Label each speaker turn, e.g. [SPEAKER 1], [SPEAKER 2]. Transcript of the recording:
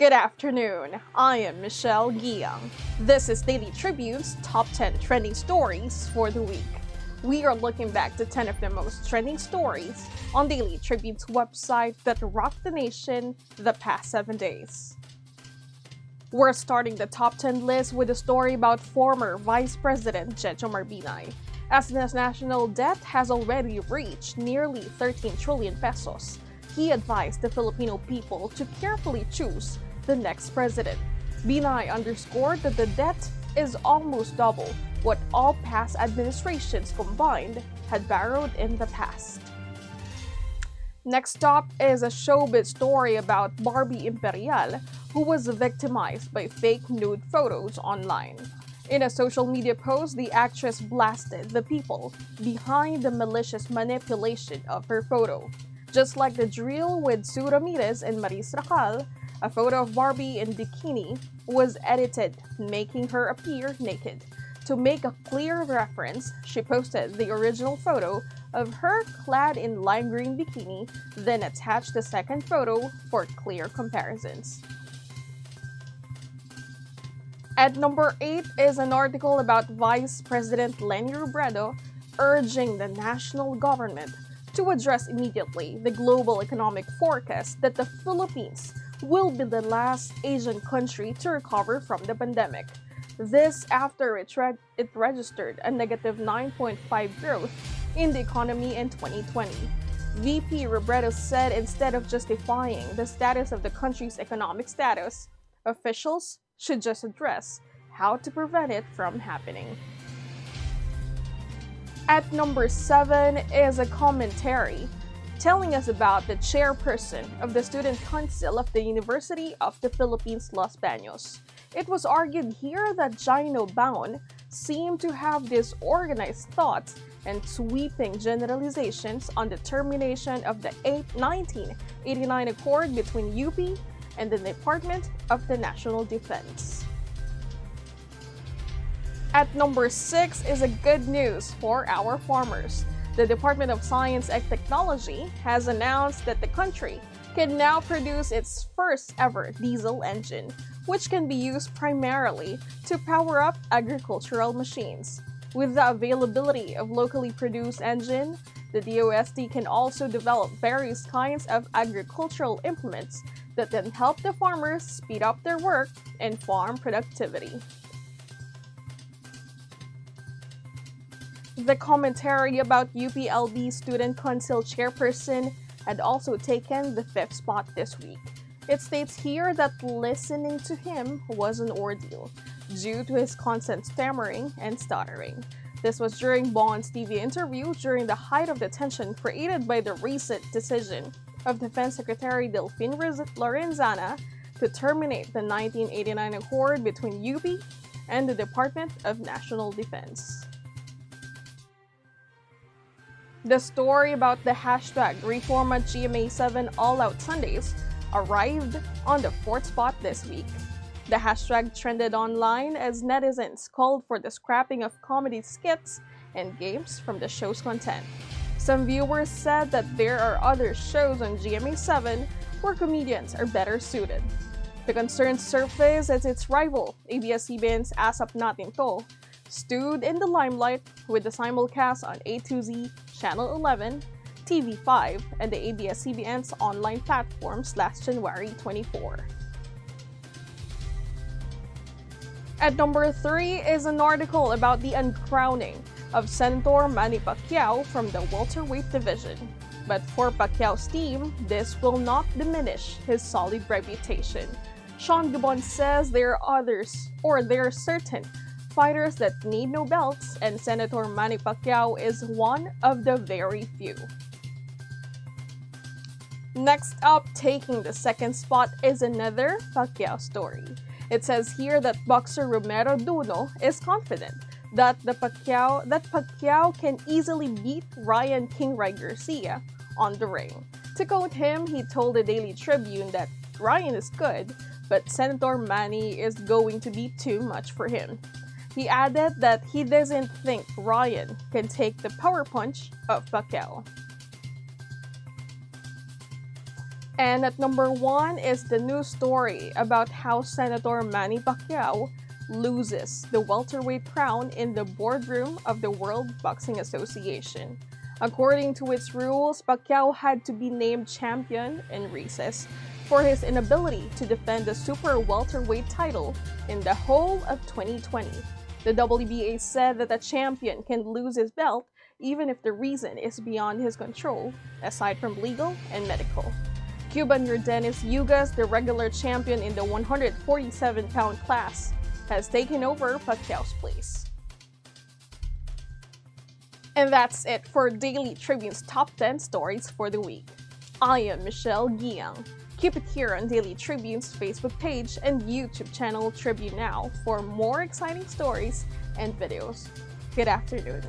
[SPEAKER 1] Good afternoon. I am Michelle Guiyang. This is Daily Tribune's Top 10 Trending Stories for the week. We are looking back to 10 of the most trending stories on Daily Tribune's website that rocked the nation the past 7 days. We're starting the top 10 list with a story about former Vice President Jejo Marbinay, as the national debt has already reached nearly 13 trillion pesos. He advised the Filipino people to carefully choose the next president. Binay underscored that the debt is almost double what all past administrations combined had borrowed in the past. Next up is a showbiz story about Barbie Imperial, who was victimized by fake nude photos online. In a social media post, the actress blasted the people behind the malicious manipulation of her photo. Just like the drill with Sue Ramirez and Maris Racal, a photo of Barbie in bikini was edited, making her appear naked. To make a clear reference, she posted the original photo of her clad in lime green bikini, then attached the second photo for clear comparisons. At number 8 is an article about Vice President Leni Robredo urging the national government to address immediately the global economic forecast that the Philippines will be the last Asian country to recover from the pandemic. This after it registered a negative 9.5 growth in the economy in 2020. VP Robredo said instead of justifying the status of the country's economic status, officials should just address how to prevent it from happening. At number 7 is a commentary telling us about the chairperson of the Student Council of the University of the Philippines, Los Baños. It was argued here that Gino Baon seemed to have disorganized thoughts and sweeping generalizations on the termination of the 1989 accord between UP and the Department of the National Defense. At number 6 is a good news for our farmers. The Department of Science and Technology has announced that the country can now produce its first ever diesel engine, which can be used primarily to power up agricultural machines. With the availability of locally produced engine, the DOST can also develop various kinds of agricultural implements that can help the farmers speed up their work and farm productivity. The commentary about UPLB Student Council chairperson had also taken the 5th spot this week. It states here that listening to him was an ordeal due to his constant stammering and stuttering. This was during Bond's TV interview during the height of the tension created by the recent decision of Defense Secretary Delfin Lorenzana to terminate the 1989 accord between UP and the Department of National Defense. The story about the hashtag #ReformaGMA7 All-Out Sundays arrived on the 4th spot this week. The hashtag trended online as netizens called for the scrapping of comedy skits and games from the show's content. Some viewers said that there are other shows on GMA7 where comedians are better suited. The concern surfaced as its rival, ABS-CBN's Asap Natin To, stood in the limelight with the simulcast on A2Z, Channel 11, TV5, and the ABS-CBN's online platforms last January 24. At number 3 is an article about the uncrowning of Senator Manny Pacquiao from the welterweight division. But for Pacquiao's team, this will not diminish his solid reputation. Sean Gabon says there are certain fighters that need no belts, and Senator Manny Pacquiao is one of the very few. Next up, taking the 2nd spot is another Pacquiao story. It says here that boxer Romero Duno is confident that Pacquiao can easily beat Ryan King Ray Garcia on the ring. To quote him, he told the Daily Tribune that Ryan is good, but Senator Manny is going to be too much for him. He added that he doesn't think Ryan can take the power punch of Pacquiao. And at number 1 is the news story about how Senator Manny Pacquiao loses the welterweight crown in the boardroom of the World Boxing Association. According to its rules, Pacquiao had to be named champion in recess for his inability to defend the super welterweight title in the whole of 2020. The WBA said that a champion can lose his belt even if the reason is beyond his control, aside from legal and medical. Cuban Yordenis Ugas, the regular champion in the 147-pound class, has taken over Pacquiao's place. And that's it for Daily Tribune's Top 10 Stories for the week. I am Michelle Giang. Keep it here on Daily Tribune's Facebook page and YouTube channel Tribune Now for more exciting stories and videos. Good afternoon.